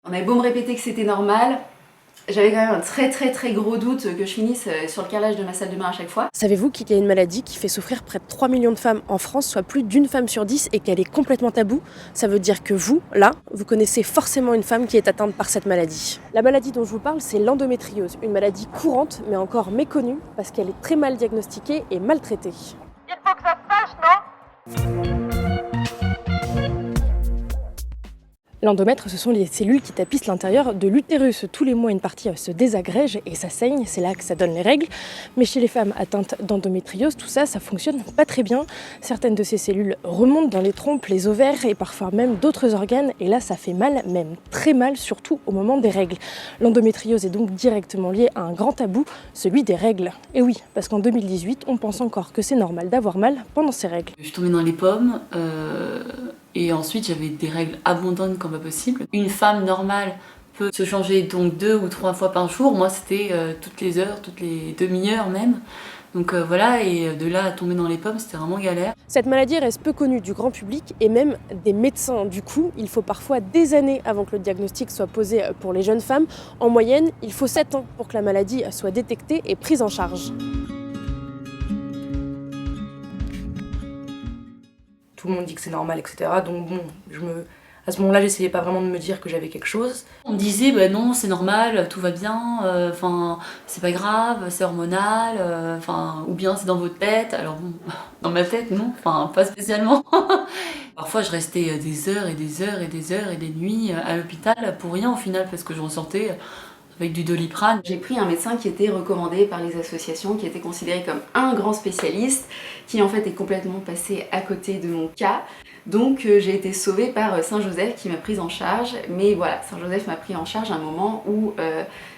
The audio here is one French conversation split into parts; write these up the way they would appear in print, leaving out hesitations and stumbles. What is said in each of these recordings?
On avait beau me répéter que c'était normal, j'avais quand même un très gros doute que je finisse sur le carrelage de ma salle de bain à chaque fois. Savez-vous qu'il y a une maladie qui fait souffrir près de 3 millions de femmes en France, soit plus d'une femme sur 10, et qu'elle est complètement taboue? Ça veut dire que vous, là, vous connaissez forcément une femme qui est atteinte par cette maladie. La maladie dont je vous parle, c'est l'endométriose, une maladie courante mais encore méconnue parce qu'elle est très mal diagnostiquée et maltraitée. Il faut que ça se sache, non? L'endomètre, ce sont les cellules qui tapissent l'intérieur de l'utérus. Tous les mois, une partie se désagrège et ça saigne, c'est là que ça donne les règles. Mais chez les femmes atteintes d'endométriose, tout ça, ça fonctionne pas très bien. Certaines de ces cellules remontent dans les trompes, les ovaires et parfois même d'autres organes. Et là, ça fait mal, même très mal, surtout au moment des règles. L'endométriose est donc directement liée à un grand tabou, celui des règles. Et oui, parce qu'en 2018, on pense encore que c'est normal d'avoir mal pendant ces règles. Je suis tombée dans les pommes. Et ensuite, j'avais des règles abondantes comme pas possible. Une femme normale peut se changer donc 2 ou 3 fois par jour. Moi, c'était toutes les heures, toutes les demi-heures même. Donc voilà, et de là à tomber dans les pommes, c'était vraiment galère. Cette maladie reste peu connue du grand public et même des médecins. Du coup, il faut parfois des années avant que le diagnostic soit posé pour les jeunes femmes. En moyenne, il faut 7 ans pour que la maladie soit détectée et prise en charge. Tout le monde dit que c'est normal, etc. Donc bon, à ce moment-là, j'essayais pas vraiment de me dire que j'avais quelque chose. On me disait, bah non, c'est normal, tout va bien, c'est pas grave, c'est hormonal, ou bien c'est dans votre tête. Alors bon, dans ma tête, non, pas spécialement. Parfois, je restais des heures et des heures et des heures et des nuits à l'hôpital pour rien au final, parce que je ressortais avec du Doliprane. J'ai pris un médecin qui était recommandé par les associations, qui était considéré comme un grand spécialiste, qui en fait est complètement passé à côté de mon cas. Donc j'ai été sauvée par Saint-Joseph qui m'a prise en charge. Mais voilà, Saint-Joseph m'a pris en charge à un moment où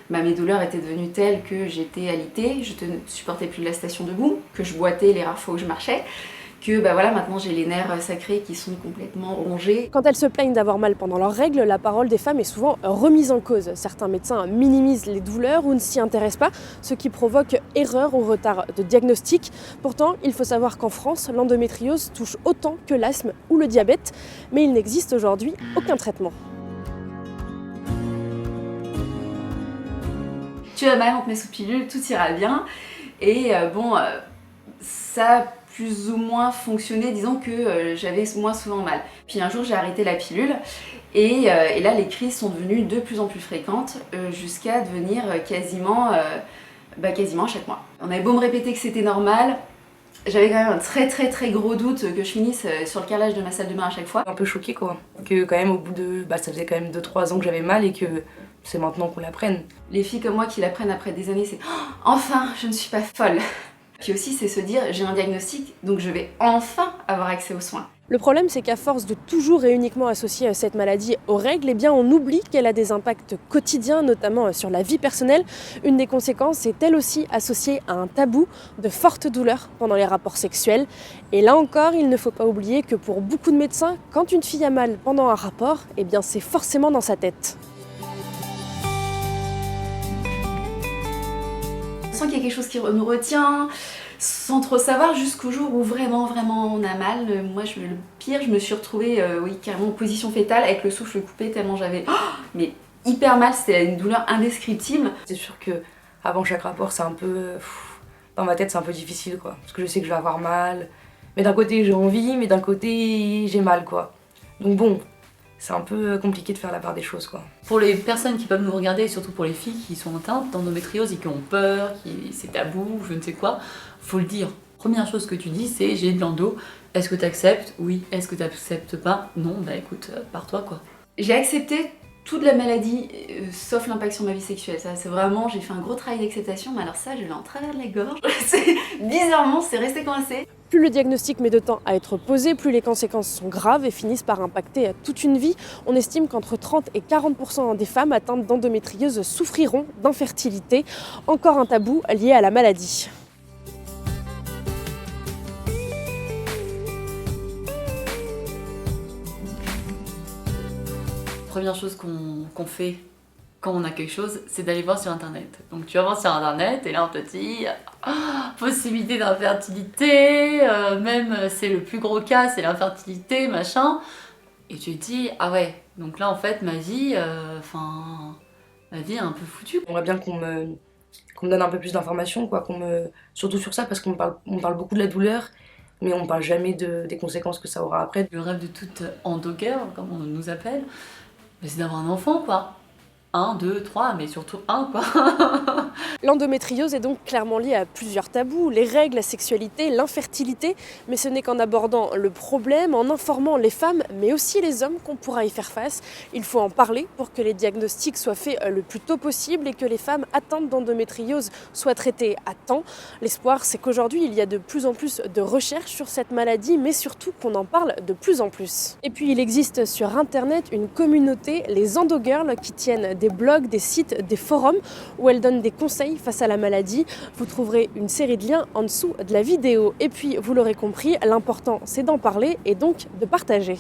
mes douleurs étaient devenues telles que j'étais alitée, je ne supportais plus la station debout, que je boitais les rares fois où je marchais. Que maintenant j'ai les nerfs sacrés qui sont complètement rongés. Quand elles se plaignent d'avoir mal pendant leurs règles, la parole des femmes est souvent remise en cause. Certains médecins minimisent les douleurs ou ne s'y intéressent pas, ce qui provoque erreur ou retard de diagnostic. Pourtant, il faut savoir qu'en France, l'endométriose touche autant que l'asthme ou le diabète, mais il n'existe aujourd'hui aucun traitement. Tu as mal, on te met sous pilule, tout ira bien. Et ça a plus ou moins fonctionné, disons que j'avais moins souvent mal. Puis un jour j'ai arrêté la pilule et là les crises sont devenues de plus en plus fréquentes jusqu'à devenir quasiment chaque mois. On avait beau me répéter que c'était normal, j'avais quand même un très gros doute que je finisse sur le carrelage de ma salle de bain à chaque fois. Un peu choquée quoi, que quand même au bout de... ça faisait quand même 2-3 ans que j'avais mal et que c'est maintenant qu'on l'apprenne. Les filles comme moi qui l'apprennent après des années, c'est oh, enfin je ne suis pas folle. Puis aussi, c'est se dire, j'ai un diagnostic, donc je vais enfin avoir accès aux soins. Le problème, c'est qu'à force de toujours et uniquement associer cette maladie aux règles, eh bien, on oublie qu'elle a des impacts quotidiens, notamment sur la vie personnelle. Une des conséquences est elle aussi associée à un tabou de fortes douleurs pendant les rapports sexuels. Et là encore, il ne faut pas oublier que pour beaucoup de médecins, quand une fille a mal pendant un rapport, eh bien, c'est forcément dans sa tête. On sent qu'il y a quelque chose qui nous retient, sans trop savoir, jusqu'au jour où vraiment on a mal. Moi, le pire, je me suis retrouvée carrément en position fétale avec le souffle coupé tellement j'avais mais hyper mal, c'était une douleur indescriptible. C'est sûr que avant chaque rapport, c'est un peu... dans ma tête, c'est un peu difficile quoi, parce que je sais que je vais avoir mal. Mais d'un côté, j'ai envie, mais d'un côté, j'ai mal quoi. Donc bon, c'est un peu compliqué de faire la part des choses quoi. Pour les personnes qui peuvent nous regarder, et surtout pour les filles qui sont atteintes d'endométriose et qui ont peur, qui c'est tabou, je ne sais quoi, faut le dire. Première chose que tu dis, c'est j'ai de l'endo, est-ce que tu acceptes? Oui. Est-ce que tu acceptes pas? Non, bah écoute, pars-toi quoi. J'ai accepté toute la maladie, sauf l'impact sur ma vie sexuelle. Ça, c'est vraiment, j'ai fait un gros travail d'acceptation, mais alors ça, je l'ai en travers de la gorge. Bizarrement, c'est resté coincé. Plus le diagnostic met de temps à être posé, plus les conséquences sont graves et finissent par impacter toute une vie. On estime qu'entre 30 et 40% des femmes atteintes d'endométriose souffriront d'infertilité, encore un tabou lié à la maladie. Première chose qu'on fait quand on a quelque chose, c'est d'aller voir sur internet. Donc tu vas voir sur internet et là on te dit possibilité d'infertilité, même c'est le plus gros cas, c'est l'infertilité, machin. Et tu te dis ah ouais, Donc là, en fait, ma vie est un peu foutue. J'aimerais bien qu'on me donne un peu plus d'informations, quoi, surtout sur ça, parce qu'on parle beaucoup de la douleur, mais on parle jamais des conséquences que ça aura après. Le rêve de toute endo-girl, comme on nous appelle, c'est d'avoir un enfant, quoi. 1, 2, 3, mais surtout 1, quoi. L'endométriose est donc clairement liée à plusieurs tabous, les règles, la sexualité, l'infertilité, mais ce n'est qu'en abordant le problème, en informant les femmes, mais aussi les hommes qu'on pourra y faire face. Il faut en parler pour que les diagnostics soient faits le plus tôt possible et que les femmes atteintes d'endométriose soient traitées à temps. L'espoir, c'est qu'aujourd'hui, il y a de plus en plus de recherches sur cette maladie, mais surtout qu'on en parle de plus en plus. Et puis, il existe sur Internet une communauté, les Endo-Girls, qui tiennent des blogs, des sites, des forums où elles donnent des conseils face à la maladie. Vous trouverez une série de liens en dessous de la vidéo. Et puis, vous l'aurez compris, l'important c'est d'en parler et donc de partager.